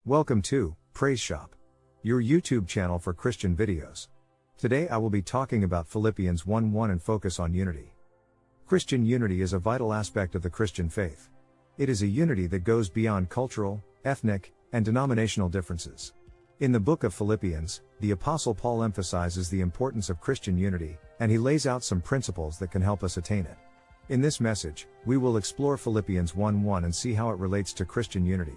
Welcome to Praise Shop, your YouTube channel for Christian videos. Today I will be talking about Philippians 1:1 and focus on unity. Christian unity is a vital aspect of the Christian faith. It is a unity that goes beyond cultural, ethnic, and denominational differences. In the book of Philippians, the Apostle Paul emphasizes the importance of Christian unity, and he lays out some principles that can help us attain it. In this message, we will explore Philippians 1:1 and see how it relates to Christian unity.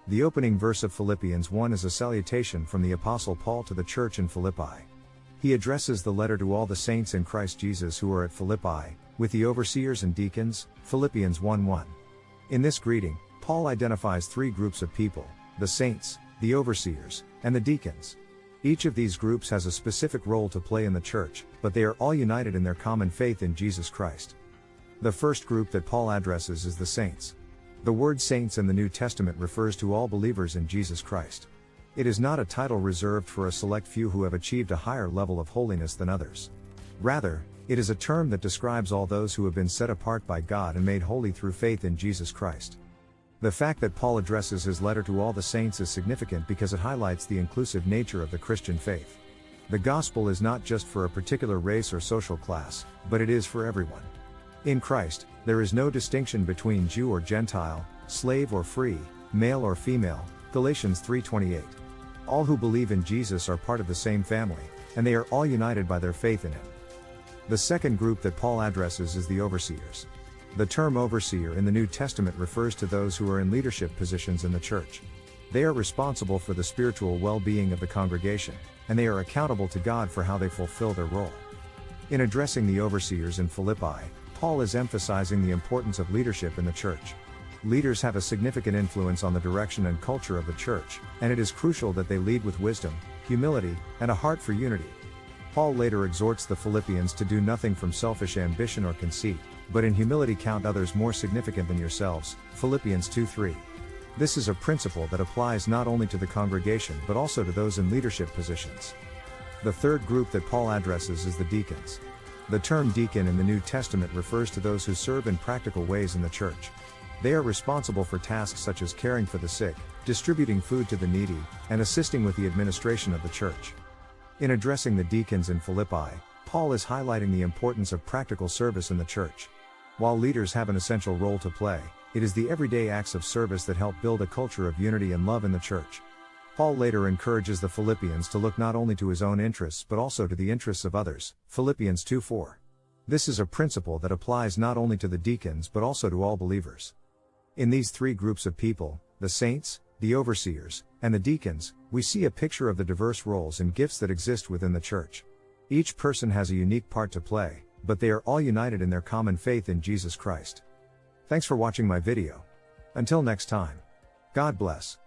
The opening verse of Philippians 1 is a salutation from the Apostle Paul to the church in Philippi. He addresses the letter to all the saints in Christ Jesus who are at Philippi, with the overseers and deacons, Philippians 1:1. In this greeting, Paul identifies three groups of people: the saints, the overseers, and the deacons. Each of these groups has a specific role to play in the church, but they are all united in their common faith in Jesus Christ. The first group that Paul addresses is the saints. The word saints in the New Testament refers to all believers in Jesus Christ. It is not a title reserved for a select few who have achieved a higher level of holiness than others. Rather, it is a term that describes all those who have been set apart by God and made holy through faith in Jesus Christ. The fact that Paul addresses his letter to all the saints is significant because it highlights the inclusive nature of the Christian faith. The gospel is not just for a particular race or social class, but it is for everyone. In Christ, there is no distinction between Jew or Gentile, slave or free, male or female, Galatians 3:28. All who believe in Jesus are part of the same family, and they are all united by their faith in him. The second group that Paul addresses is the overseers. The term overseer in the New Testament refers to those who are in leadership positions in the church. They are responsible for the spiritual well-being of the congregation, and they are accountable to God for how they fulfill their role. In addressing the overseers in Philippi, Paul is emphasizing the importance of leadership in the church. Leaders have a significant influence on the direction and culture of the church, and it is crucial that they lead with wisdom, humility, and a heart for unity. Paul later exhorts the Philippians to do nothing from selfish ambition or conceit, but in humility count others more significant than yourselves, Philippians 2:3. This is a principle that applies not only to the congregation but also to those in leadership positions. The third group that Paul addresses is the deacons. The term deacon in the New Testament refers to those who serve in practical ways in the church. They are responsible for tasks such as caring for the sick, distributing food to the needy, and assisting with the administration of the church. In addressing the deacons in Philippi, Paul is highlighting the importance of practical service in the church. While leaders have an essential role to play, it is the everyday acts of service that help build a culture of unity and love in the church. Paul later encourages the Philippians to look not only to his own interests but also to the interests of others, Philippians 2:4. This is a principle that applies not only to the deacons but also to all believers. In these three groups of people, the saints, the overseers, and the deacons, we see a picture of the diverse roles and gifts that exist within the church. Each person has a unique part to play, but they are all united in their common faith in Jesus Christ. Thanks for watching my video. Until next time. God bless.